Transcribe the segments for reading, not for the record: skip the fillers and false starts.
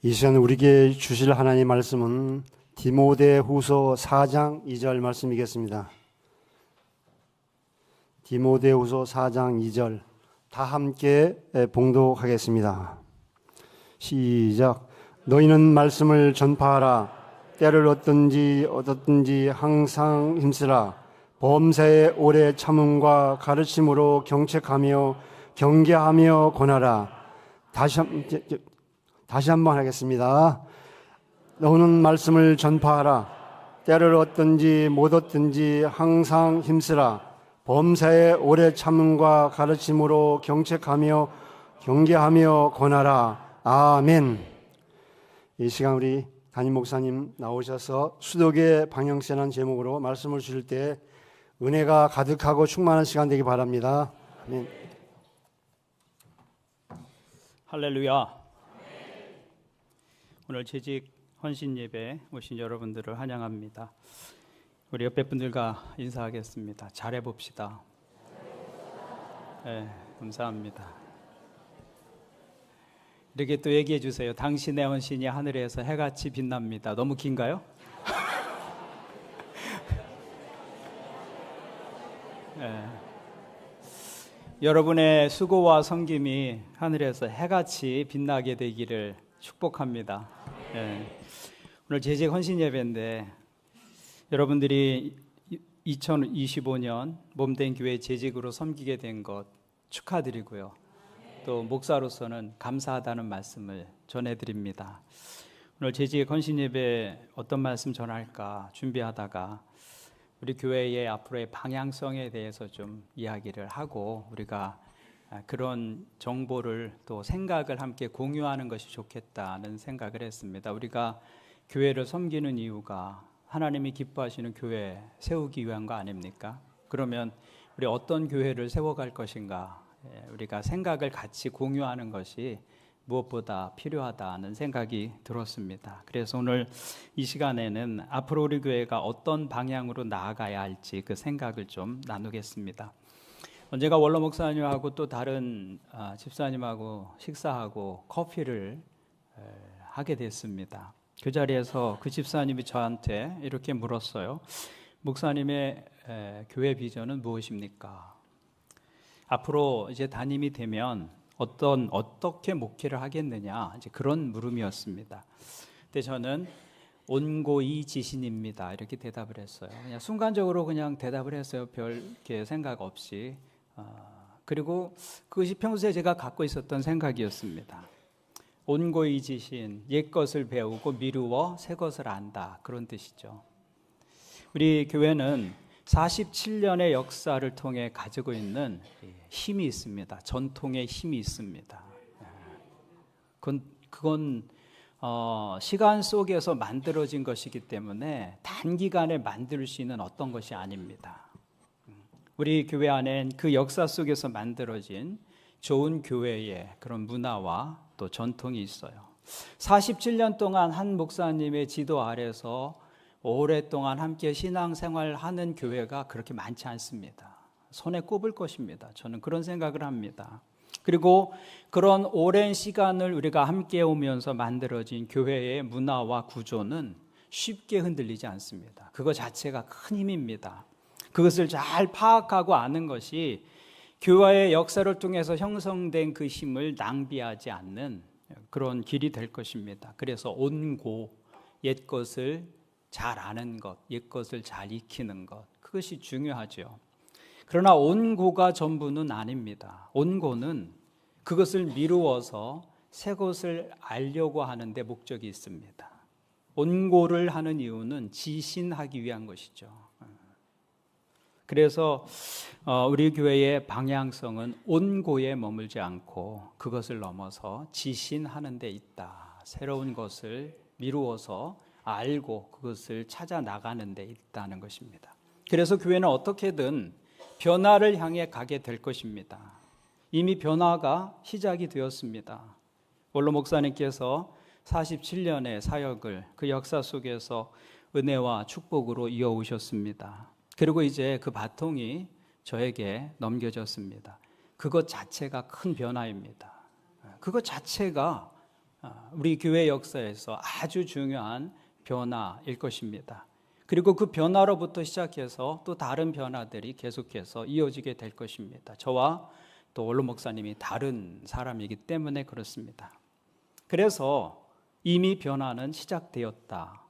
이 시간 우리에게 주실 하나님의 말씀은 디모데후서 4장 2절 말씀이겠습니다. 디모데후서 4장 2절 다 함께 봉독하겠습니다. 시작. 너희는 말씀을 전파하라. 때를 얻었든지 항상 힘쓰라. 범사에 오래 참음과 가르침으로 경책하며 경계하며 권하라. 다시 한번 하겠습니다. 너는 말씀을 전파하라. 때를 얻든지 못 얻든지 항상 힘쓰라. 범사에 오래 참음과 가르침으로 경책하며 경계하며 권하라. 아멘. 이 시간 우리 담임 목사님 나오셔서 수독의 방향세라는 제목으로 말씀을 주실 때 은혜가 가득하고 충만한 시간 되기 바랍니다. 아멘. 할렐루야. 오늘 재직 헌신 예배 오신 여러분들을 환영합니다. 우리 옆에 분들과 인사하겠습니다. 잘해 봅시다. 네, 감사합니다. 이렇게 또 얘기해 주세요. 당신의 헌신이 하늘에서 해같이 빛납니다. 너무 긴가요? 네. 여러분의 수고와 섬김이 하늘에서 해같이 빛나게 되기를 축복합니다. 네. 오늘 재직 헌신 예배인데 여러분들이 2025년 몸된 교회 재직으로 섬기게 된 것 축하드리고요. 또 목사로서는 감사하다는 말씀을 전해드립니다. 오늘 재직 헌신 예배 어떤 말씀 전할까 준비하다가 우리 교회의 앞으로의 방향성에 대해서 좀 이야기를 하고 우리가 그런 정보를 또 생각을 함께 공유하는 것이 좋겠다는 생각을 했습니다. 우리가 교회를 섬기는 이유가 하나님이 기뻐하시는 교회 세우기 위한 거 아닙니까? 그러면 우리 어떤 교회를 세워갈 것인가? 우리가 생각을 같이 공유하는 것이 무엇보다 필요하다는 생각이 들었습니다. 그래서 오늘 이 시간에는 앞으로 우리 교회가 어떤 방향으로 나아가야 할지 그 생각을 좀 나누겠습니다. 제가 원로 목사님하고 또 다른 집사님하고 식사하고 커피를 하게 됐습니다. 그 자리에서 그 집사님이 저한테 이렇게 물었어요. 목사님의 교회 비전은 무엇입니까? 앞으로 이제 담임이 되면 어떻게 목회를 하겠느냐 이제 그런 물음이었습니다. 근데 저는 온고이지신입니다 이렇게 대답을 했어요. 그냥 순간적으로 그냥 대답을 했어요. 별 이렇게 생각 없이. 그리고 그것이 평소에 제가 갖고 있었던 생각이었습니다. 온고이지신, 옛것을 배우고 미루어 새것을 안다 그런 뜻이죠. 우리 교회는 47년의 역사를 통해 가지고 있는 힘이 있습니다. 전통의 힘이 있습니다. 그건 시간 속에서 만들어진 것이기 때문에 단기간에 만들 수 있는 어떤 것이 아닙니다. 우리 교회 안엔 그 역사 속에서 만들어진 좋은 교회의 그런 문화와 또 전통이 있어요. 47년 동안 한 목사님의 지도 아래서 오랫동안 함께 신앙생활을 하는 교회가 그렇게 많지 않습니다. 손에 꼽을 것입니다. 저는 그런 생각을 합니다. 그리고 그런 오랜 시간을 우리가 함께 오면서 만들어진 교회의 문화와 구조는 쉽게 흔들리지 않습니다. 그거 자체가 큰 힘입니다. 그것을 잘 파악하고 아는 것이 교회의 역사를 통해서 형성된 그 힘을 낭비하지 않는 그런 길이 될 것입니다. 그래서 온고, 옛것을 잘 아는 것, 옛것을 잘 익히는 것, 그것이 중요하죠. 그러나 온고가 전부는 아닙니다. 온고는 그것을 미루어서 새 것을 알려고 하는 데 목적이 있습니다. 온고를 하는 이유는 지신하기 위한 것이죠. 그래서 우리 교회의 방향성은 온고에 머물지 않고 그것을 넘어서 지신하는 데 있다. 새로운 것을 미루어서 알고 그것을 찾아 나가는 데 있다는 것입니다. 그래서 교회는 어떻게든 변화를 향해 가게 될 것입니다. 이미 변화가 시작이 되었습니다. 원로 목사님께서 47년의 사역을 그 역사 속에서 은혜와 축복으로 이어오셨습니다. 그리고 이제 그 바통이 저에게 넘겨졌습니다. 그것 자체가 큰 변화입니다. 그것 자체가 우리 교회 역사에서 아주 중요한 변화일 것입니다. 그리고 그 변화로부터 시작해서 또 다른 변화들이 계속해서 이어지게 될 것입니다. 저와 또 원로 목사님이 다른 사람이기 때문에 그렇습니다. 그래서 이미 변화는 시작되었다는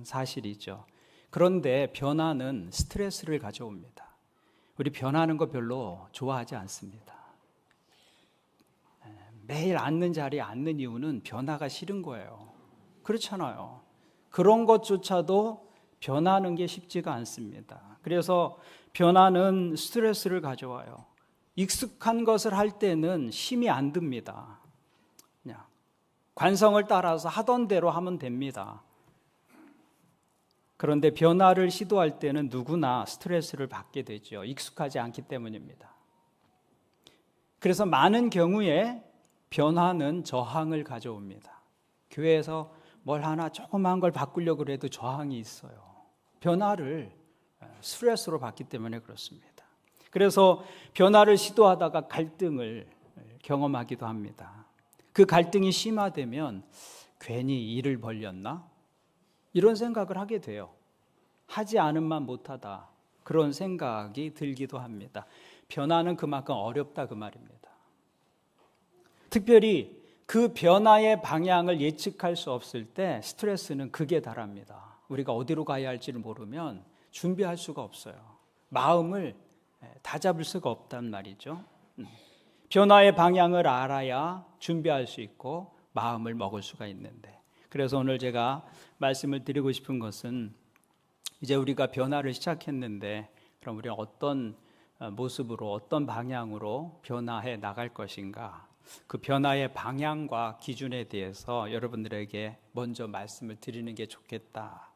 사실이죠. 그런데 변화는 스트레스를 가져옵니다. 우리 변하는 거 별로 좋아하지 않습니다. 매일 앉는 자리에 앉는 이유는 변화가 싫은 거예요. 그렇잖아요. 그런 것조차도 변하는 게 쉽지가 않습니다. 그래서 변화는 스트레스를 가져와요. 익숙한 것을 할 때는 힘이 안 듭니다. 그냥 관성을 따라서 하던 대로 하면 됩니다. 그런데 변화를 시도할 때는 누구나 스트레스를 받게 되죠. 익숙하지 않기 때문입니다. 그래서 많은 경우에 변화는 저항을 가져옵니다. 교회에서 뭘 하나 조그마한 걸 바꾸려고 해도 저항이 있어요. 변화를 스트레스로 받기 때문에 그렇습니다. 그래서 변화를 시도하다가 갈등을 경험하기도 합니다. 그 갈등이 심화되면 괜히 일을 벌렸나? 이런 생각을 하게 돼요. 하지 않은만 못하다. 그런 생각이 들기도 합니다. 변화는 그만큼 어렵다 그 말입니다. 특별히 그 변화의 방향을 예측할 수 없을 때 스트레스는 극에 달합니다. 우리가 어디로 가야 할지를 모르면 준비할 수가 없어요. 마음을 다잡을 수가 없단 말이죠. 변화의 방향을 알아야 준비할 수 있고 마음을 먹을 수가 있는데, 그래서 오늘 제가 말씀을 드리고 싶은 것은 이제 우리가 변화를 시작했는데 그럼 우리가 어떤 모습으로 어떤 방향으로 변화해 나갈 것인가, 그 변화의 방향과 기준에 대해서 여러분들에게 먼저 말씀을 드리는 게 좋겠다.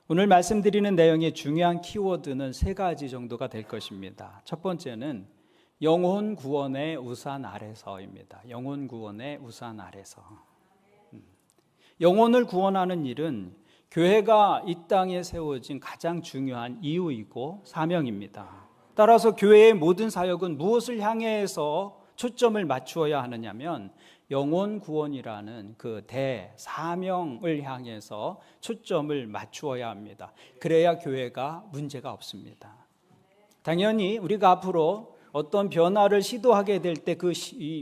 오늘 말씀드리는 내용의 중요한 키워드는 세 가지 정도가 될 것입니다. 첫 번째는 영혼 구원의 우산 아래서입니다. 영혼 구원의 우산 아래서. 영혼을 구원하는 일은 교회가 이 땅에 세워진 가장 중요한 이유이고 사명입니다. 따라서 교회의 모든 사역은 무엇을 향해서 초점을 맞추어야 하느냐면 영혼 구원이라는 그 대사명을 향해서 초점을 맞추어야 합니다. 그래야 교회가 문제가 없습니다. 당연히 우리가 앞으로 어떤 변화를 시도하게 될 때 그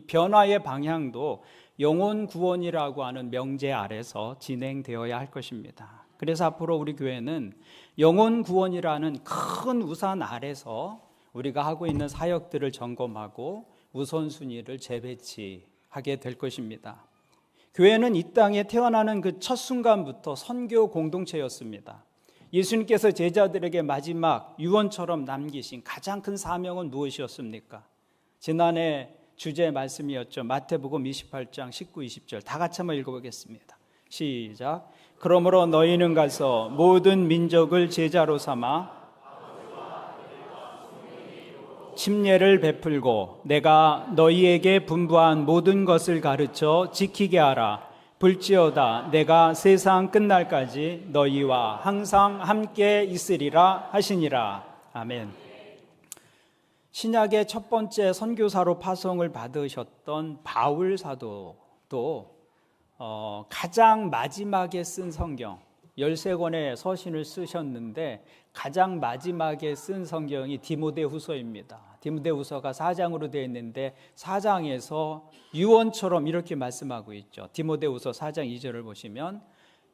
변화의 방향도 영혼 구원이라고 하는 명제 아래서 진행되어야 할 것입니다. 그래서 앞으로 우리 교회는 영혼 구원이라는 큰 우산 아래서 우리가 하고 있는 사역들을 점검하고 우선순위를 재배치하게 될 것입니다. 교회는 이 땅에 태어나는 그 첫 순간부터 선교 공동체였습니다. 예수님께서 제자들에게 마지막 유언처럼 남기신 가장 큰 사명은 무엇이었습니까? 지난해 주제 말씀이었죠. 마태복음 28장 19, 20절 다 같이 한번 읽어보겠습니다. 시작. 그러므로 너희는 가서 모든 민족을 제자로 삼아 침례를 베풀고 내가 너희에게 분부한 모든 것을 가르쳐 지키게 하라. 볼지어다 내가 세상 끝날까지 너희와 항상 함께 있으리라 하시니라. 아멘. 신약의 첫 번째 선교사로 파송을 받으셨던 바울 사도도 가장 마지막에 쓴 성경 13권의 서신을 쓰셨는데 가장 마지막에 쓴 성경이 디모데후서입니다. 디모데후서가 4장으로 되어 있는데 4장에서 유언처럼 이렇게 말씀하고 있죠. 디모데후서 4장 2절을 보시면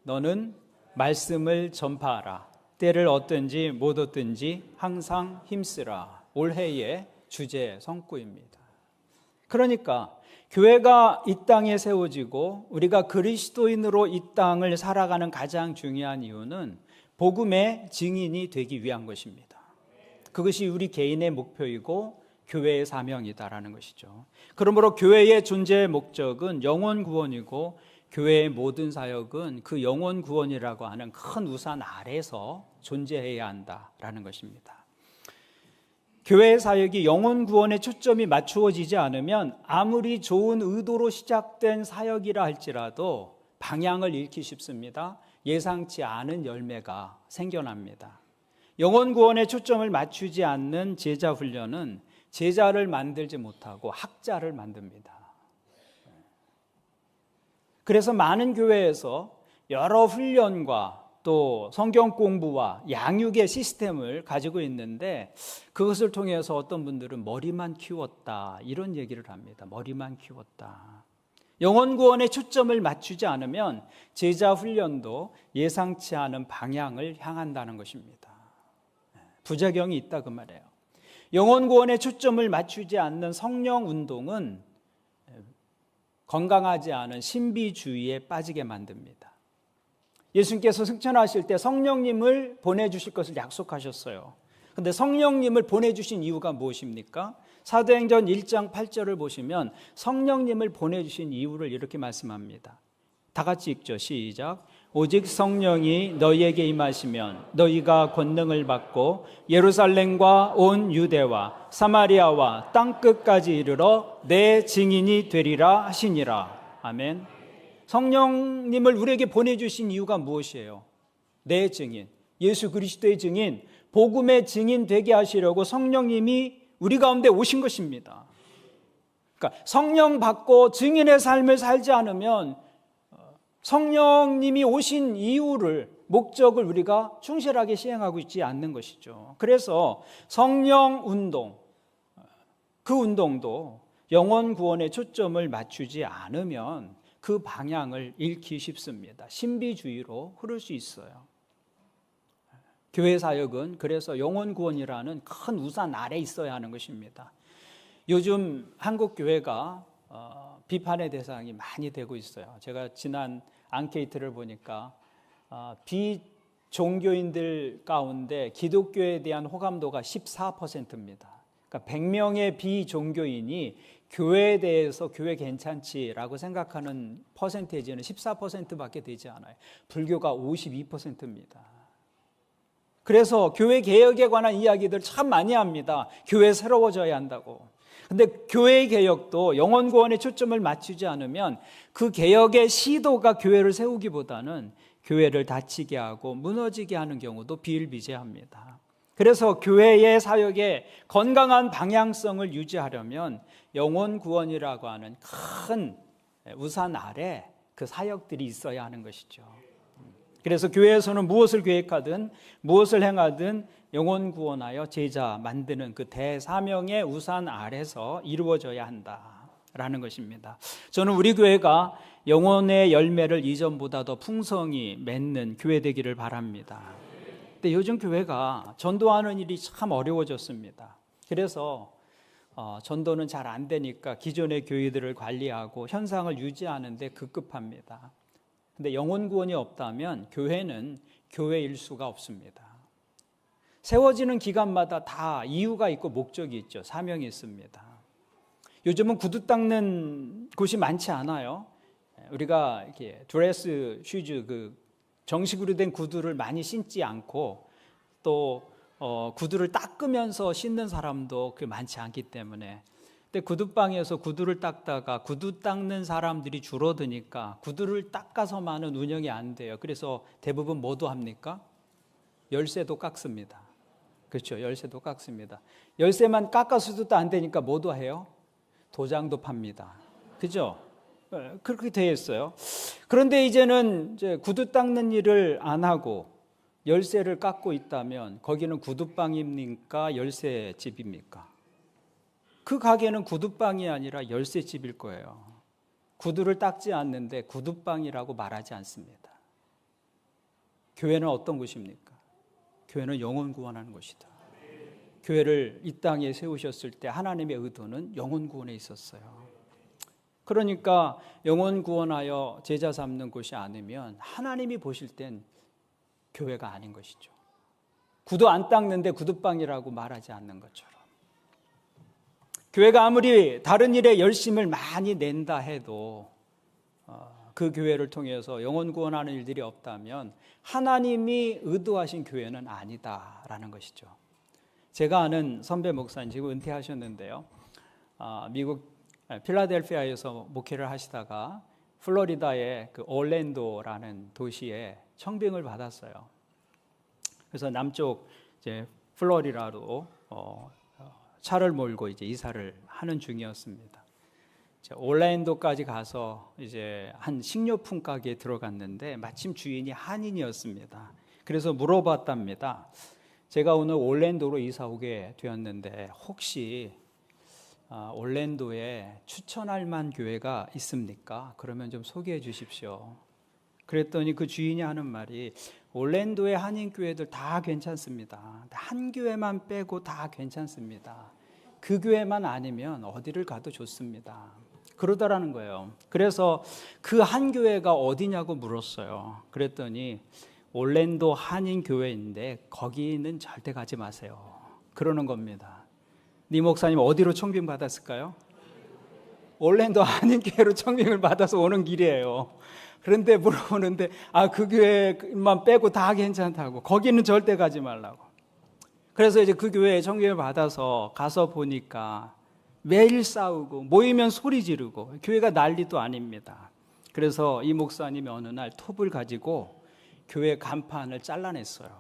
너는 말씀을 전파하라. 때를 얻든지 못 얻든지 항상 힘쓰라. 올해의 주제 성구입니다. 그러니까 교회가 이 땅에 세워지고 우리가 그리스도인으로 이 땅을 살아가는 가장 중요한 이유는 복음의 증인이 되기 위한 것입니다. 그것이 우리 개인의 목표이고 교회의 사명이다라는 것이죠. 그러므로 교회의 존재의 목적은 영혼 구원이고 교회의 모든 사역은 그 영혼 구원이라고 하는 큰 우산 아래서 존재해야 한다라는 것입니다. 교회의 사역이 영혼 구원에 초점이 맞추어지지 않으면 아무리 좋은 의도로 시작된 사역이라 할지라도 방향을 잃기 쉽습니다. 예상치 않은 열매가 생겨납니다. 영혼 구원에 초점을 맞추지 않는 제자 훈련은 제자를 만들지 못하고 학자를 만듭니다. 그래서 많은 교회에서 여러 훈련과 또 성경 공부와 양육의 시스템을 가지고 있는데 그것을 통해서 어떤 분들은 머리만 키웠다 이런 얘기를 합니다. 머리만 키웠다. 영혼 구원에 초점을 맞추지 않으면 제자 훈련도 예상치 않은 방향을 향한다는 것입니다. 부작용이 있다 그 말이에요. 영혼 구원에 초점을 맞추지 않는 성령 운동은 건강하지 않은 신비주의에 빠지게 만듭니다. 예수님께서 승천하실 때 성령님을 보내주실 것을 약속하셨어요. 그런데 성령님을 보내주신 이유가 무엇입니까? 사도행전 1장 8절을 보시면 성령님을 보내주신 이유를 이렇게 말씀합니다. 다 같이 읽죠. 시작. 오직 성령이 너희에게 임하시면 너희가 권능을 받고 예루살렘과 온 유대와 사마리아와 땅끝까지 이르러 내 증인이 되리라 하시니라. 아멘. 성령님을 우리에게 보내주신 이유가 무엇이에요? 내 증인, 예수 그리스도의 증인, 복음의 증인 되게 하시려고 성령님이 우리 가운데 오신 것입니다. 그러니까 성령 받고 증인의 삶을 살지 않으면 성령님이 오신 이유를, 목적을 우리가 충실하게 시행하고 있지 않는 것이죠. 그래서 성령 운동, 그 운동도 영혼 구원에 초점을 맞추지 않으면 그 방향을 잃기 쉽습니다. 신비주의로 흐를 수 있어요. 교회 사역은 그래서 영혼 구원이라는 큰 우산 아래 있어야 하는 것입니다. 요즘 한국 교회가 비판의 대상이 많이 되고 있어요. 제가 지난 앙케이트를 보니까 비종교인들 가운데 기독교에 대한 호감도가 14%입니다. 그러니까 100명의 비종교인이 교회에 대해서 교회 괜찮지라고 생각하는 퍼센테이지는 14%밖에 되지 않아요. 불교가 52%입니다. 그래서 교회 개혁에 관한 이야기들 참 많이 합니다. 교회 새로워져야 한다고. 근데 교회 개혁도 영혼 구원에 초점을 맞추지 않으면 그 개혁의 시도가 교회를 세우기보다는 교회를 다치게 하고 무너지게 하는 경우도 비일비재합니다. 그래서 교회의 사역의 건강한 방향성을 유지하려면 영혼 구원이라고 하는 큰 우산 아래 그 사역들이 있어야 하는 것이죠. 그래서 교회에서는 무엇을 계획하든 무엇을 행하든 영혼 구원하여 제자 만드는 그 대사명의 우산 아래서 이루어져야 한다라는 것입니다. 저는 우리 교회가 영혼의 열매를 이전보다 더 풍성히 맺는 교회 되기를 바랍니다. 근데 요즘 교회가 전도하는 일이 참 어려워졌습니다. 그래서 전도는 잘 안 되니까 기존의 교회들을 관리하고 현상을 유지하는 데 급급합니다. 근데 영혼 구원이 없다면 교회는 교회일 수가 없습니다. 세워지는 기간마다 다 이유가 있고 목적이 있죠. 사명이 있습니다. 요즘은 구두 닦는 곳이 많지 않아요. 우리가 이렇게 드레스 슈즈, 그 정식으로 된 구두를 많이 신지 않고 또 구두를 닦으면서 신는 사람도 그 많지 않기 때문에, 근데 구두방에서 구두를 닦다가 구두 닦는 사람들이 줄어드니까 구두를 닦아서만은 운영이 안 돼요. 그래서 대부분 뭐도 합니까? 열쇠도 깎습니다. 그렇죠. 열쇠도 깎습니다. 열쇠만 깎아서도 안 되니까 뭐도 해요? 도장도 팝니다. 그죠? 그렇게 되어 있어요. 그런데 이제는 이제 구두 닦는 일을 안 하고 열쇠를 깎고 있다면 거기는 구두방입니까? 열쇠집입니까? 그 가게는 구두방이 아니라 열쇠집일 거예요. 구두를 닦지 않는데 구두방이라고 말하지 않습니다. 교회는 어떤 곳입니까? 교회는 영혼 구원하는 곳이다. 교회를 이 땅에 세우셨을 때 하나님의 의도는 영혼 구원에 있었어요. 그러니까 영혼 구원하여 제자 삼는 곳이 아니면 하나님이 보실 땐 교회가 아닌 것이죠. 구두 안 닦는데 구두방이라고 말하지 않는 것처럼. 교회가 아무리 다른 일에 열심을 많이 낸다 해도 그 교회를 통해서 영혼 구원하는 일들이 없다면 하나님이 의도하신 교회는 아니다라는 것이죠. 제가 아는 선배 목사님, 지금 은퇴하셨는데요. 미국 필라델피아에서 목회를 하시다가 플로리다의 그 올랜도라는 도시에 청빙을 받았어요. 그래서 남쪽 이제 플로리다로 차를 몰고 이제 이사를 하는 중이었습니다. 올랜도까지 가서 이제 한 식료품 가게에 들어갔는데 마침 주인이 한인이었습니다. 그래서 물어봤답니다. 제가 오늘 올랜도로 이사 오게 되었는데 혹시 올랜도에 추천할 만한 교회가 있습니까? 그러면 좀 소개해 주십시오. 그랬더니 그 주인이 하는 말이 올랜도의 한인 교회들 다 괜찮습니다. 한 교회만 빼고 다 괜찮습니다. 그 교회만 아니면 어디를 가도 좋습니다. 그러더라는 거예요. 그래서 그 한 교회가 어디냐고 물었어요. 그랬더니 올랜도 한인 교회인데 거기는 절대 가지 마세요. 그러는 겁니다. 네 목사님 어디로 청빙 받았을까요? 올랜도 한인 교회로 청빙을 받아서 오는 길이에요. 그런데 물어보는데 그 교회만 빼고 다 괜찮다고, 거기는 절대 가지 말라고. 그래서 이제 그 교회에 청빙을 받아서 가서 보니까 매일 싸우고 모이면 소리 지르고 교회가 난리도 아닙니다. 그래서 이 목사님이 어느 날 톱을 가지고 교회 간판을 잘라냈어요.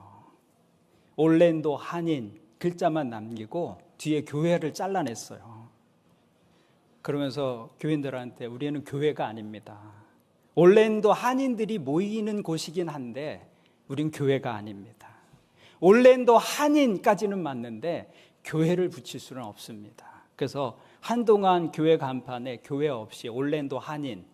올랜도 한인 글자만 남기고 뒤에 교회를 잘라냈어요. 그러면서 교인들한테 우리는 교회가 아닙니다. 올랜도 한인들이 모이는 곳이긴 한데 우린 교회가 아닙니다. 올랜도 한인까지는 맞는데 교회를 붙일 수는 없습니다. 그래서 한동안 교회 간판에 교회 없이 올랜도 한인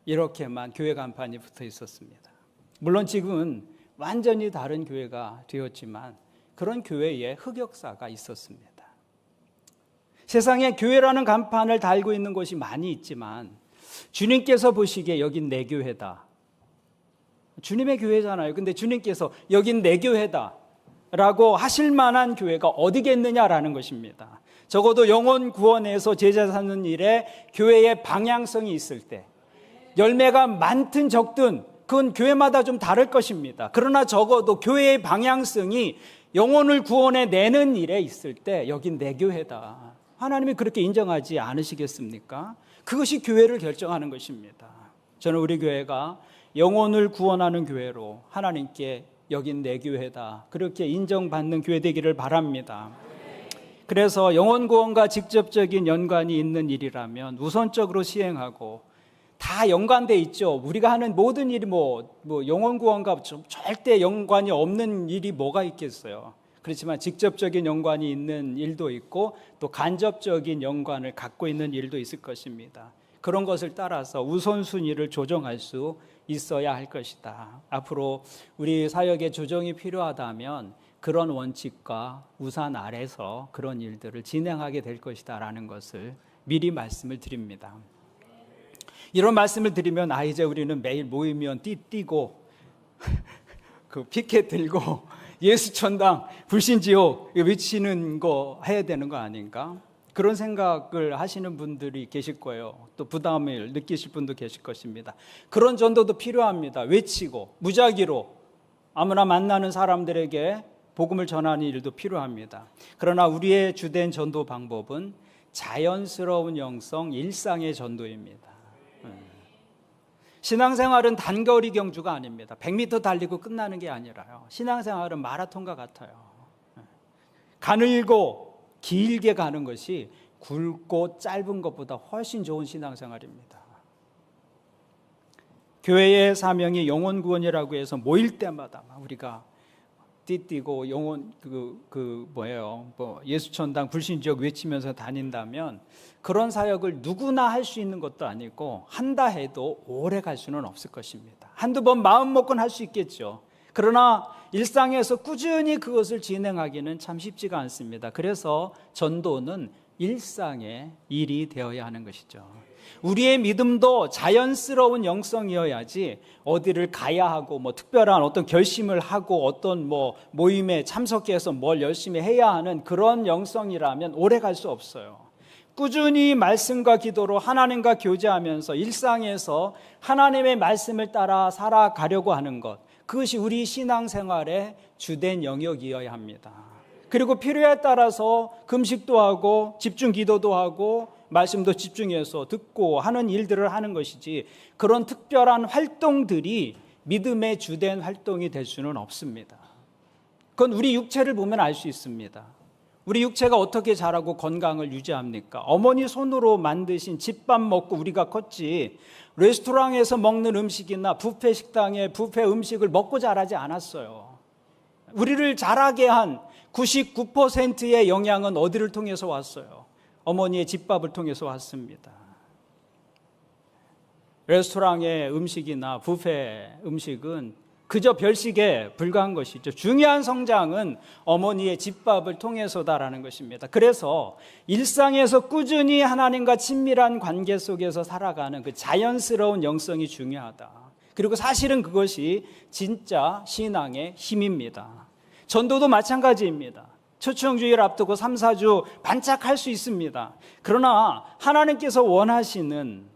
이렇게만 교회 간판이 붙어 있었습니다. 물론 지금은 완전히 다른 교회가 되었지만 그런 교회에 흑역사가 있었습니다. 세상에 교회라는 간판을 달고 있는 곳이 많이 있지만 주님께서 보시기에 여긴 내 교회다. 주님의 교회잖아요. 근데 주님께서 여긴 내 교회다 라고 하실 만한 교회가 어디겠느냐라는 것입니다. 적어도 영혼 구원에서 제자 삼는 일에 교회의 방향성이 있을 때 열매가 많든 적든 그건 교회마다 좀 다를 것입니다. 그러나 적어도 교회의 방향성이 영혼을 구원해 내는 일에 있을 때 여긴 내 교회다. 하나님이 그렇게 인정하지 않으시겠습니까? 그것이 교회를 결정하는 것입니다. 저는 우리 교회가 영혼을 구원하는 교회로 하나님께 여긴 내 교회다, 그렇게 인정받는 교회 되기를 바랍니다. 그래서 영혼 구원과 직접적인 연관이 있는 일이라면 우선적으로 시행하고, 다 연관돼 있죠. 우리가 하는 모든 일이 영혼 구원과 절대 연관이 없는 일이 뭐가 있겠어요. 그렇지만 직접적인 연관이 있는 일도 있고 또 간접적인 연관을 갖고 있는 일도 있을 것입니다. 그런 것을 따라서 우선순위를 조정할 수 있어야 할 것이다. 앞으로 우리 사역에 조정이 필요하다면 그런 원칙과 우산 아래서 그런 일들을 진행하게 될 것이다 라는 것을 미리 말씀을 드립니다. 이런 말씀을 드리면 이제 우리는 매일 모이면 띠고 그 피켓 들고 예수천당 불신지옥 외치는 거 해야 되는 거 아닌가? 그런 생각을 하시는 분들이 계실 거예요. 또 부담을 느끼실 분도 계실 것입니다. 그런 전도도 필요합니다. 외치고 무작위로 아무나 만나는 사람들에게 복음을 전하는 일도 필요합니다. 그러나 우리의 주된 전도 방법은 자연스러운 영성 일상의 전도입니다. 신앙생활은 단거리 경주가 아닙니다. 100m 달리고 끝나는 게 아니라요. 신앙생활은 마라톤과 같아요. 가늘고 길게 가는 것이 굵고 짧은 것보다 훨씬 좋은 신앙생활입니다. 교회의 사명이 영혼 구원이라고 해서 모일 때마다 우리가 띠고 영혼 예수천당 불신지옥 외치면서 다닌다면 그런 사역을 누구나 할 수 있는 것도 아니고 한다 해도 오래 갈 수는 없을 것입니다. 한두 번 마음 먹고는 할 수 있겠죠. 그러나 일상에서 꾸준히 그것을 진행하기는 참 쉽지가 않습니다. 그래서 전도는 일상의 일이 되어야 하는 것이죠. 우리의 믿음도 자연스러운 영성이어야지 어디를 가야 하고 특별한 어떤 결심을 하고 어떤 모임에 참석해서 뭘 열심히 해야 하는 그런 영성이라면 오래 갈 수 없어요. 꾸준히 말씀과 기도로 하나님과 교제하면서 일상에서 하나님의 말씀을 따라 살아가려고 하는 것, 그것이 우리 신앙생활의 주된 영역이어야 합니다. 그리고 필요에 따라서 금식도 하고 집중 기도도 하고 말씀도 집중해서 듣고 하는 일들을 하는 것이지 그런 특별한 활동들이 믿음의 주된 활동이 될 수는 없습니다. 그건 우리 육체를 보면 알 수 있습니다. 우리 육체가 어떻게 자라고 건강을 유지합니까? 어머니 손으로 만드신 집밥 먹고 우리가 컸지 레스토랑에서 먹는 음식이나 뷔페 식당의 뷔페 음식을 먹고 자라지 않았어요. 우리를 자라게 한 99%의 영양은 어디를 통해서 왔어요? 어머니의 집밥을 통해서 왔습니다. 레스토랑의 음식이나 뷔페 음식은 그저 별식에 불과한 것이죠. 중요한 성장은 어머니의 집밥을 통해서다라는 것입니다. 그래서 일상에서 꾸준히 하나님과 친밀한 관계 속에서 살아가는 그 자연스러운 영성이 중요하다. 그리고 사실은 그것이 진짜 신앙의 힘입니다. 전도도 마찬가지입니다. 초청주의를 앞두고 3, 4주 반짝할 수 있습니다. 그러나 하나님께서 원하시는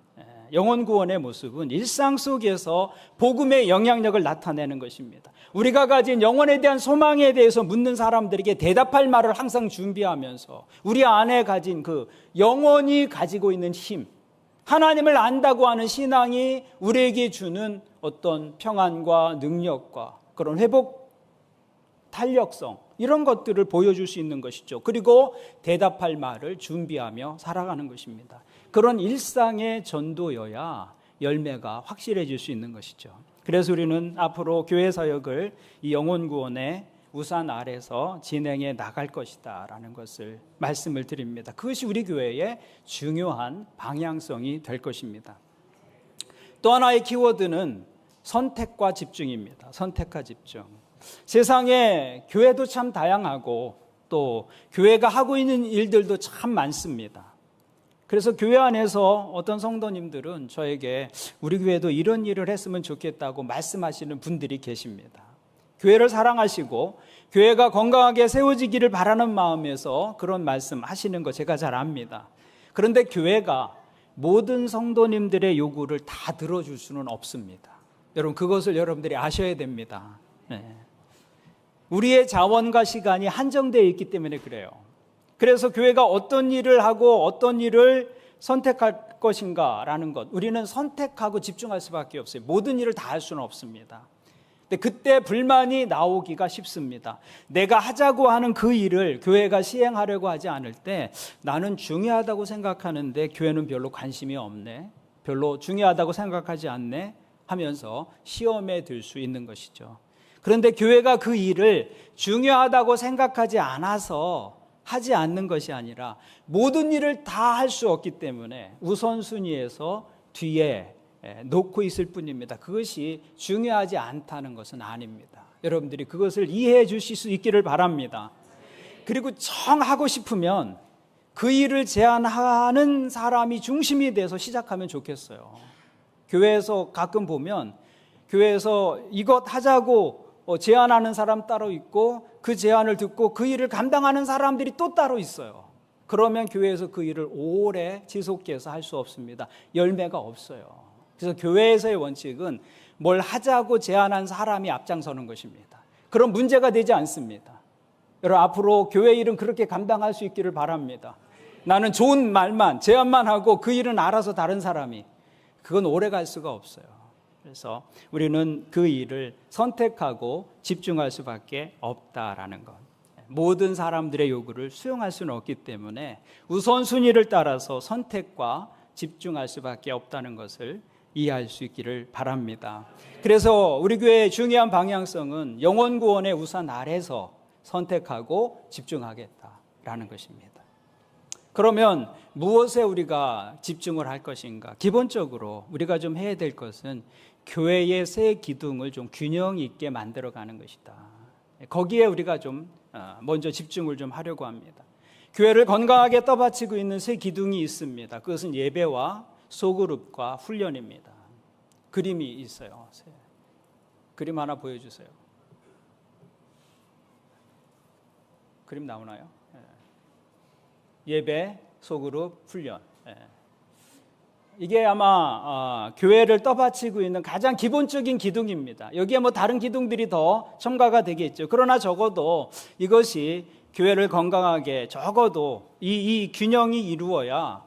영혼 구원의 모습은 일상 속에서 복음의 영향력을 나타내는 것입니다. 우리가 가진 영혼에 대한 소망에 대해서 묻는 사람들에게 대답할 말을 항상 준비하면서 우리 안에 가진 그 영혼이 가지고 있는 힘, 하나님을 안다고 하는 신앙이 우리에게 주는 어떤 평안과 능력과 그런 회복 탄력성, 이런 것들을 보여줄 수 있는 것이죠. 그리고 대답할 말을 준비하며 살아가는 것입니다. 그런 일상의 전도여야 열매가 확실해질 수 있는 것이죠. 그래서 우리는 앞으로 교회 사역을 이 영혼 구원의 우산 아래서 진행해 나갈 것이다 라는 것을 말씀을 드립니다. 그것이 우리 교회의 중요한 방향성이 될 것입니다. 또 하나의 키워드는 선택과 집중입니다. 선택과 집중. 세상에 교회도 참 다양하고 또 교회가 하고 있는 일들도 참 많습니다. 그래서 교회 안에서 어떤 성도님들은 저에게 우리 교회도 이런 일을 했으면 좋겠다고 말씀하시는 분들이 계십니다. 교회를 사랑하시고 교회가 건강하게 세워지기를 바라는 마음에서 그런 말씀 하시는 거 제가 잘 압니다. 그런데 교회가 모든 성도님들의 요구를 다 들어줄 수는 없습니다. 여러분, 그것을 여러분들이 아셔야 됩니다. 네. 우리의 자원과 시간이 한정되어 있기 때문에 그래요. 그래서 교회가 어떤 일을 하고 어떤 일을 선택할 것인가라는 것, 우리는 선택하고 집중할 수밖에 없어요. 모든 일을 다 할 수는 없습니다. 근데 그때 불만이 나오기가 쉽습니다. 내가 하자고 하는 그 일을 교회가 시행하려고 하지 않을 때 나는 중요하다고 생각하는데 교회는 별로 관심이 없네, 별로 중요하다고 생각하지 않네 하면서 시험에 들 수 있는 것이죠. 그런데 교회가 그 일을 중요하다고 생각하지 않아서 하지 않는 것이 아니라 모든 일을 다 할 수 없기 때문에 우선순위에서 뒤에 놓고 있을 뿐입니다. 그것이 중요하지 않다는 것은 아닙니다. 여러분들이 그것을 이해해 주실 수 있기를 바랍니다. 그리고 정하고 싶으면 그 일을 제안하는 사람이 중심이 돼서 시작하면 좋겠어요. 교회에서 가끔 보면 교회에서 이것 하자고 제안하는 사람 따로 있고 그 제안을 듣고 그 일을 감당하는 사람들이 또 따로 있어요. 그러면 교회에서 그 일을 오래 지속해서 할 수 없습니다. 열매가 없어요. 그래서 교회에서의 원칙은 뭘 하자고 제안한 사람이 앞장서는 것입니다. 그런 문제가 되지 않습니다. 여러분, 앞으로 교회 일은 그렇게 감당할 수 있기를 바랍니다. 나는 좋은 말만 제안만 하고 그 일은 알아서 다른 사람이, 그건 오래 갈 수가 없어요. 그래서 우리는 그 일을 선택하고 집중할 수밖에 없다라는 것. 모든 사람들의 요구를 수용할 수는 없기 때문에 우선순위를 따라서 선택과 집중할 수밖에 없다는 것을 이해할 수 있기를 바랍니다. 그래서 우리 교회의 중요한 방향성은 영혼 구원의 우산 아래서 선택하고 집중하겠다라는 것입니다. 그러면 무엇에 우리가 집중을 할 것인가? 기본적으로 우리가 좀 해야 될 것은 교회의 새 기둥을 좀 균형 있게 만들어가는 것이다. 거기에 우리가 좀 먼저 집중을 좀 하려고 합니다. 교회를 건강하게 떠받치고 있는 새 기둥이 있습니다. 그것은 예배와 소그룹과 훈련입니다. 그림이 있어요. 그림 하나 보여주세요. 그림 나오나요? 예배, 소그룹, 훈련. 이게 아마 교회를 떠받치고 있는 가장 기본적인 기둥입니다. 여기에 뭐 다른 기둥들이 더 첨가가 되겠죠. 그러나 적어도 이것이 교회를 건강하게, 적어도 이 균형이 이루어야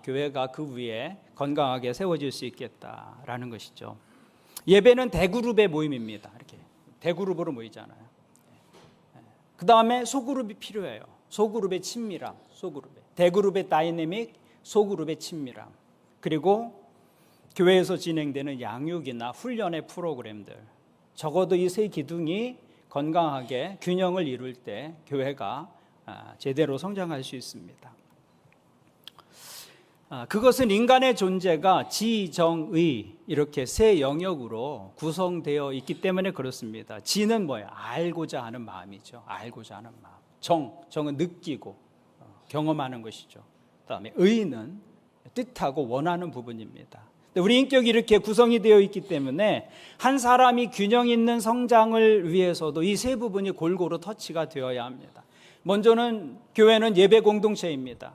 교회가 그 위에 건강하게 세워질 수 있겠다라는 것이죠. 예배는 대그룹의 모임입니다. 이렇게 대그룹으로 모이잖아요. 그 다음에 소그룹이 필요해요. 소그룹의 친밀함, 대그룹의 다이내믹, 소그룹의 친밀함, 그리고 교회에서 진행되는 양육이나 훈련의 프로그램들, 적어도 이 세 기둥이 건강하게 균형을 이룰 때 교회가 제대로 성장할 수 있습니다. 그것은 인간의 존재가 지, 정, 의 이렇게 세 영역으로 구성되어 있기 때문에 그렇습니다. 지는 뭐예요? 알고자 하는 마음이죠. 알고자 하는 마음. 정은 느끼고 경험하는 것이죠. 그다음에 의는 뜻하고 원하는 부분입니다. 우리 인격이 이렇게 구성이 되어 있기 때문에 한 사람이 균형 있는 성장을 위해서도 이 세 부분이 골고루 터치가 되어야 합니다. 먼저는 교회는 예배 공동체입니다.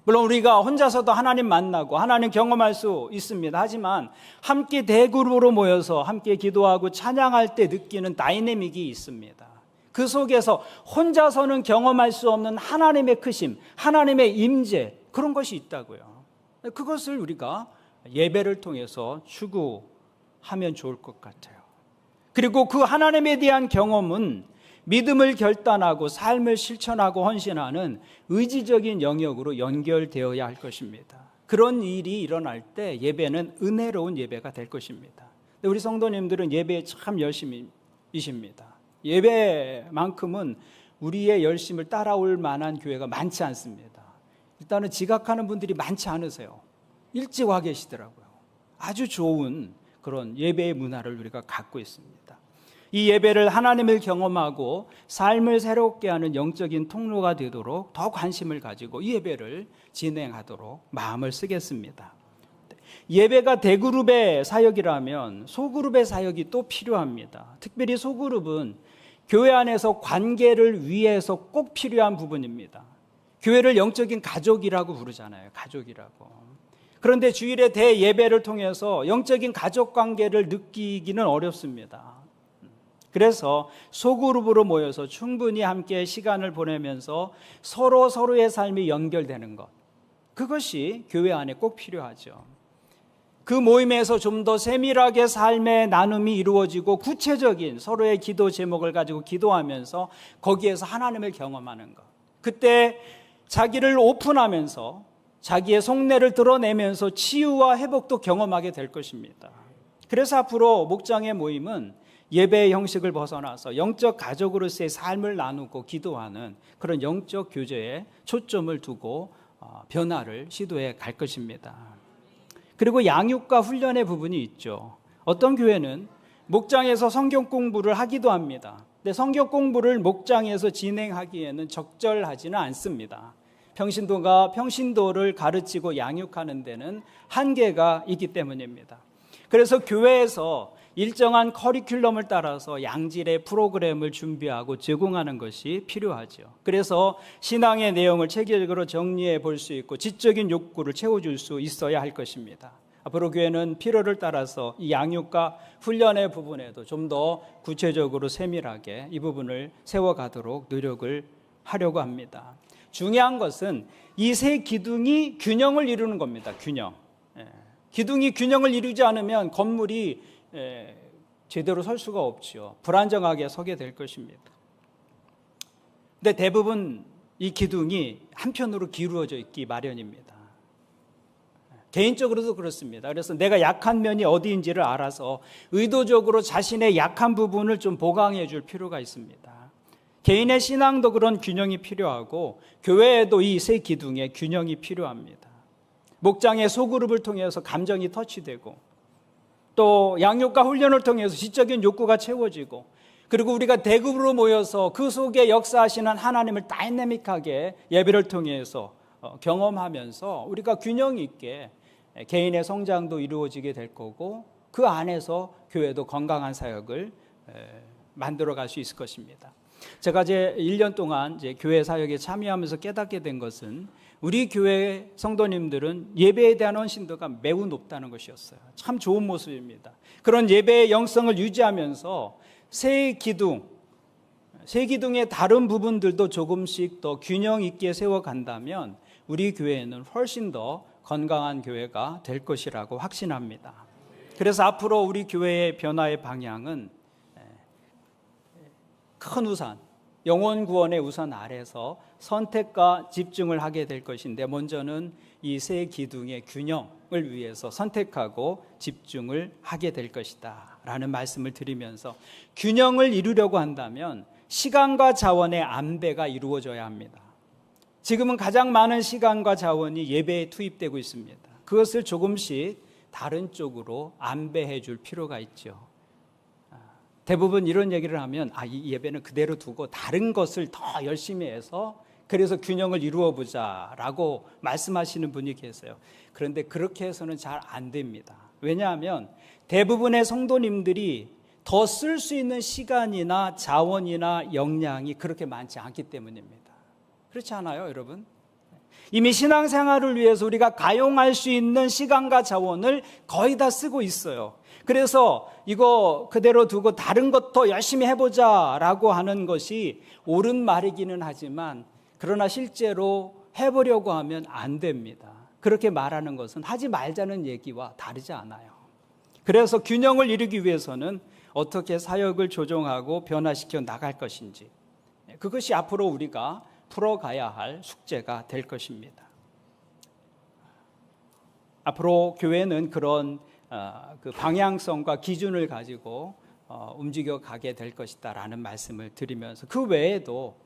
물론 우리가 혼자서도 하나님 만나고 하나님 경험할 수 있습니다. 하지만 함께 대그룹으로 모여서 함께 기도하고 찬양할 때 느끼는 다이내믹이 있습니다. 그 속에서 혼자서는 경험할 수 없는 하나님의 크심, 하나님의 임재, 그런 것이 있다고요. 그것을 우리가 예배를 통해서 추구하면 좋을 것 같아요. 그리고 그 하나님에 대한 경험은 믿음을 결단하고 삶을 실천하고 헌신하는 의지적인 영역으로 연결되어야 할 것입니다. 그런 일이 일어날 때 예배는 은혜로운 예배가 될 것입니다. 우리 성도님들은 예배에 참 열심이십니다. 예배만큼은 우리의 열심을 따라올 만한 교회가 많지 않습니다. 일단은 지각하는 분들이 많지 않으세요. 일찍 와 계시더라고요. 아주 좋은 그런 예배의 문화를 우리가 갖고 있습니다. 이 예배를 하나님을 경험하고 삶을 새롭게 하는 영적인 통로가 되도록 더 관심을 가지고 이 예배를 진행하도록 마음을 쓰겠습니다. 예배가 대그룹의 사역이라면 소그룹의 사역이 또 필요합니다. 특별히 소그룹은 교회 안에서 관계를 위해서 꼭 필요한 부분입니다. 교회를 영적인 가족이라고 부르잖아요. 가족이라고. 그런데 주일의 대예배를 통해서 영적인 가족 관계를 느끼기는 어렵습니다. 그래서 소그룹으로 모여서 충분히 함께 시간을 보내면서 서로의 삶이 연결되는 것, 그것이 교회 안에 꼭 필요하죠. 그 모임에서 좀 더 세밀하게 삶의 나눔이 이루어지고 구체적인 서로의 기도 제목을 가지고 기도하면서 거기에서 하나님을 경험하는 것, 그때 자기를 오픈하면서 자기의 속내를 드러내면서 치유와 회복도 경험하게 될 것입니다. 그래서 앞으로 목장의 모임은 예배의 형식을 벗어나서 영적 가족으로서의 삶을 나누고 기도하는 그런 영적 교제에 초점을 두고 변화를 시도해 갈 것입니다. 그리고 양육과 훈련의 부분이 있죠. 어떤 교회는 목장에서 성경 공부를 하기도 합니다. 근데 성경 공부를 목장에서 진행하기에는 적절하지는 않습니다. 평신도가 평신도를 가르치고 양육하는 데는 한계가 있기 때문입니다. 그래서 교회에서 일정한 커리큘럼을 따라서 양질의 프로그램을 준비하고 제공하는 것이 필요하죠. 그래서 신앙의 내용을 체계적으로 정리해 볼 수 있고 지적인 욕구를 채워줄 수 있어야 할 것입니다. 앞으로 교회는 필요를 따라서 이 양육과 훈련의 부분에도 좀 더 구체적으로 세밀하게 이 부분을 세워가도록 노력을 하려고 합니다. 중요한 것은 이 세 기둥이 균형을 이루는 겁니다. 균형. 기둥이 균형을 이루지 않으면 건물이 제대로 설 수가 없죠. 불안정하게 서게 될 것입니다. 근데 대부분 이 기둥이 한편으로 기울어져 있기 마련입니다. 개인적으로도 그렇습니다. 그래서 내가 약한 면이 어디인지를 알아서 의도적으로 자신의 약한 부분을 좀 보강해 줄 필요가 있습니다. 개인의 신앙도 그런 균형이 필요하고 교회에도 이 세 기둥의 균형이 필요합니다. 목장의 소그룹을 통해서 감정이 터치되고 또 양육과 훈련을 통해서 지적인 욕구가 채워지고 그리고 우리가 대그룹으로 모여서 그 속에 역사하시는 하나님을 다이내믹하게 예배를 통해서 경험하면서 우리가 균형 있게 개인의 성장도 이루어지게 될 거고 그 안에서 교회도 건강한 사역을 만들어 갈 수 있을 것입니다. 제가 이제 1년 동안 이제 교회 사역에 참여하면서 깨닫게 된 것은 우리 교회 성도님들은 예배에 대한 헌신도가 매우 높다는 것이었어요. 참 좋은 모습입니다. 그런 예배의 영성을 유지하면서 세 기둥의 다른 부분들도 조금씩 더 균형 있게 세워간다면 우리 교회는 훨씬 더 건강한 교회가 될 것이라고 확신합니다. 그래서 앞으로 우리 교회의 변화의 방향은 큰 우산, 영혼 구원의 우선 아래서 선택과 집중을 하게 될 것인데, 먼저는 이 세 기둥의 균형을 위해서 선택하고 집중을 하게 될 것이다 라는 말씀을 드리면서, 균형을 이루려고 한다면 시간과 자원의 안배가 이루어져야 합니다. 지금은 가장 많은 시간과 자원이 예배에 투입되고 있습니다. 그것을 조금씩 다른 쪽으로 안배해 줄 필요가 있죠. 대부분 이런 얘기를 하면, 이 예배는 그대로 두고 다른 것을 더 열심히 해서 그래서 균형을 이루어 보자 라고 말씀하시는 분이 계세요. 그런데 그렇게 해서는 잘 안 됩니다. 왜냐하면 대부분의 성도님들이 더 쓸 수 있는 시간이나 자원이나 역량이 그렇게 많지 않기 때문입니다. 그렇지 않아요, 여러분? 이미 신앙생활을 위해서 우리가 가용할 수 있는 시간과 자원을 거의 다 쓰고 있어요. 그래서 이거 그대로 두고 다른 것도 열심히 해보자 라고 하는 것이 옳은 말이기는 하지만, 그러나 실제로 해보려고 하면 안 됩니다. 그렇게 말하는 것은 하지 말자는 얘기와 다르지 않아요. 그래서 균형을 이루기 위해서는 어떻게 사역을 조정하고 변화시켜 나갈 것인지, 그것이 앞으로 우리가 풀어가야 할 숙제가 될 것입니다. 앞으로 교회는 그런 그 방향성과 기준을 가지고 움직여 가게 될 것이다 라는 말씀을 드리면서, 그 외에도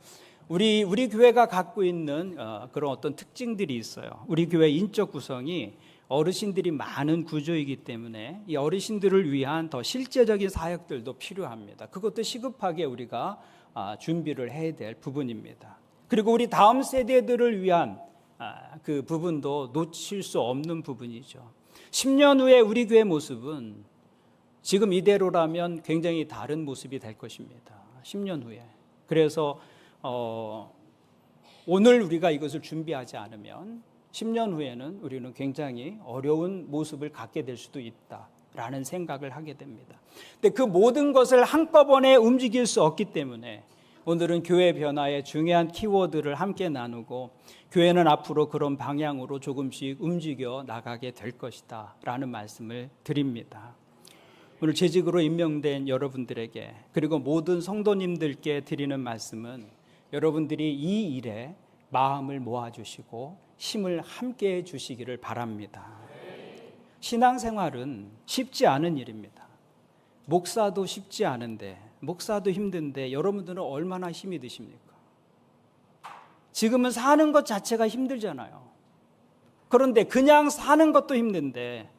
우리 교회가 갖고 있는 그런 어떤 특징들이 있어요. 우리 교회 인적 구성이 어르신들이 많은 구조이기 때문에 이 어르신들을 위한 더 실제적인 사역들도 필요합니다. 그것도 시급하게 우리가 준비를 해야 될 부분입니다. 그리고 우리 다음 세대들을 위한 그 부분도 놓칠 수 없는 부분이죠. 10년 후에 우리 교회 모습은 지금 이대로라면 굉장히 다른 모습이 될 것입니다. 10년 후에. 그래서 오늘 우리가 이것을 준비하지 않으면 10년 후에는 우리는 굉장히 어려운 모습을 갖게 될 수도 있다라는 생각을 하게 됩니다. 근데 그 모든 것을 한꺼번에 움직일 수 없기 때문에 오늘은 교회 변화의 중요한 키워드를 함께 나누고, 교회는 앞으로 그런 방향으로 조금씩 움직여 나가게 될 것이다 라는 말씀을 드립니다. 오늘 재직으로 임명된 여러분들에게, 그리고 모든 성도님들께 드리는 말씀은, 여러분들이 이 일에 마음을 모아주시고 힘을 함께 해주시기를 바랍니다. 신앙생활은 쉽지 않은 일입니다. 목사도 쉽지 않은데, 목사도 힘든데 여러분들은 얼마나 힘이 드십니까? 지금은 사는 것 자체가 힘들잖아요. 그런데 그냥 사는 것도 힘든데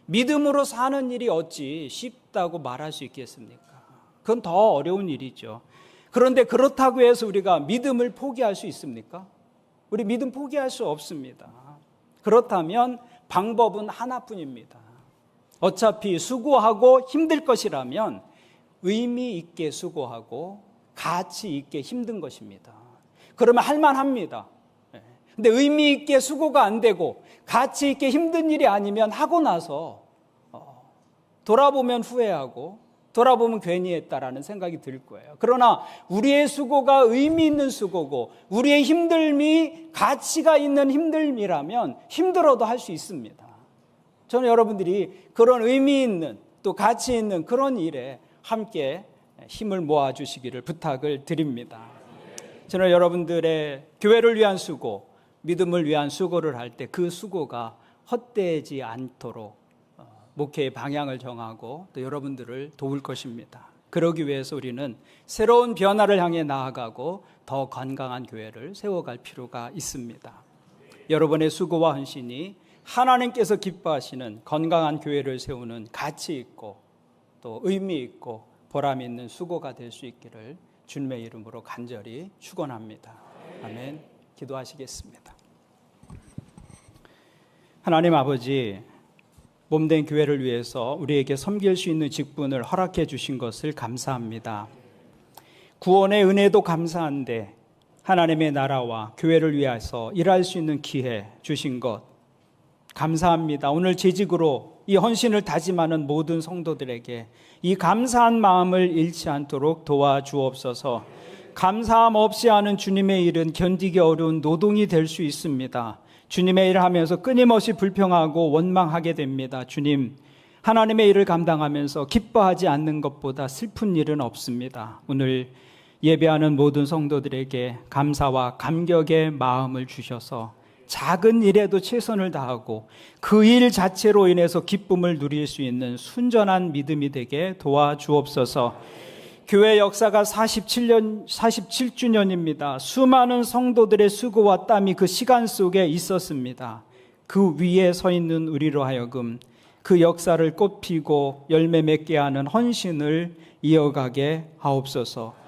믿음으로 사는 일이 어찌 쉽다고 말할 수 있겠습니까? 그건 더 어려운 일이죠. 그런데 그렇다고 해서 우리가 믿음을 포기할 수 있습니까? 우리 믿음 포기할 수 없습니다. 그렇다면 방법은 하나뿐입니다. 어차피 수고하고 힘들 것이라면 의미 있게 수고하고 가치 있게 힘든 것입니다. 그러면 할만합니다. 근데 의미 있게 수고가 안 되고 가치 있게 힘든 일이 아니면 하고 나서 돌아보면 후회하고 돌아보면 괜히 했다라는 생각이 들 거예요. 그러나 우리의 수고가 의미 있는 수고고 우리의 힘듦이 가치가 있는 힘듦이라면 힘들어도 할 수 있습니다. 저는 여러분들이 그런 의미 있는 또 가치 있는 그런 일에 함께 힘을 모아주시기를 부탁을 드립니다. 저는 여러분들의 교회를 위한 수고, 믿음을 위한 수고를 할 때 그 수고가 헛되지 않도록 목회의 방향을 정하고 또 여러분들을 도울 것입니다. 그러기 위해서 우리는 새로운 변화를 향해 나아가고 더 건강한 교회를 세워갈 필요가 있습니다. 여러분의 수고와 헌신이 하나님께서 기뻐하시는 건강한 교회를 세우는 가치 있고 또 의미 있고 보람 있는 수고가 될 수 있기를 주님의 이름으로 간절히 축원합니다. 아멘. 기도하시겠습니다. 하나님 아버지, 몸된 교회를 위해서 우리에게 섬길 수 있는 직분을 허락해 주신 것을 감사합니다. 구원의 은혜도 감사한데 하나님의 나라와 교회를 위해서 일할 수 있는 기회 주신 것 감사합니다. 오늘 재직으로 이 헌신을 다짐하는 모든 성도들에게 이 감사한 마음을 잃지 않도록 도와주옵소서. 감사함 없이 하는 주님의 일은 견디기 어려운 노동이 될 수 있습니다. 주님의 일을 하면서 끊임없이 불평하고 원망하게 됩니다. 주님, 하나님의 일을 감당하면서 기뻐하지 않는 것보다 슬픈 일은 없습니다. 오늘 예배하는 모든 성도들에게 감사와 감격의 마음을 주셔서 작은 일에도 최선을 다하고 그 일 자체로 인해서 기쁨을 누릴 수 있는 순전한 믿음이 되게 도와주옵소서. 교회 역사가 47주년입니다. 수많은 성도들의 수고와 땀이 그 시간 속에 있었습니다. 그 위에 서 있는 우리로 하여금 그 역사를 꽃피고 열매 맺게 하는 헌신을 이어가게 하옵소서.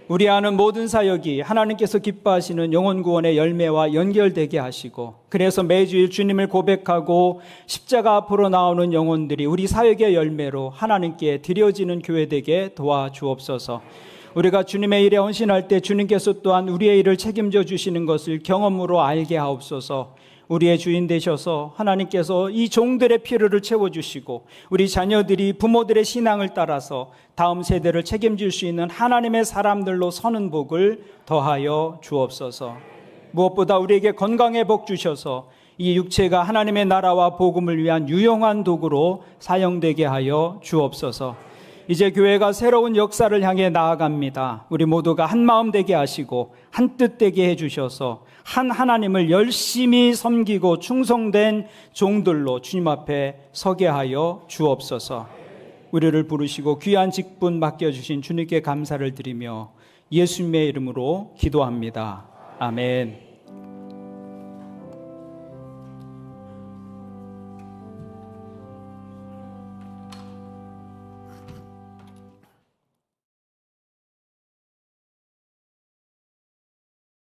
우리 하는 모든 사역이 하나님께서 기뻐하시는 영혼 구원의 열매와 연결되게 하시고, 그래서 매주일 주님을 고백하고 십자가 앞으로 나오는 영혼들이 우리 사역의 열매로 하나님께 드려지는 교회 되게 도와주옵소서. 우리가 주님의 일에 헌신할 때 주님께서 또한 우리의 일을 책임져 주시는 것을 경험으로 알게 하옵소서. 우리의 주인 되셔서 하나님께서 이 종들의 필요를 채워주시고 우리 자녀들이 부모들의 신앙을 따라서 다음 세대를 책임질 수 있는 하나님의 사람들로 서는 복을 더하여 주옵소서. 무엇보다 우리에게 건강의 복 주셔서 이 육체가 하나님의 나라와 복음을 위한 유용한 도구로 사용되게 하여 주옵소서. 이제 교회가 새로운 역사를 향해 나아갑니다. 우리 모두가 한 마음 되게 하시고 한 뜻 되게 해주셔서 한 하나님을 열심히 섬기고 충성된 종들로 주님 앞에 서게 하여 주옵소서. 우리를 부르시고 귀한 직분 맡겨주신 주님께 감사를 드리며 예수님의 이름으로 기도합니다. 아멘.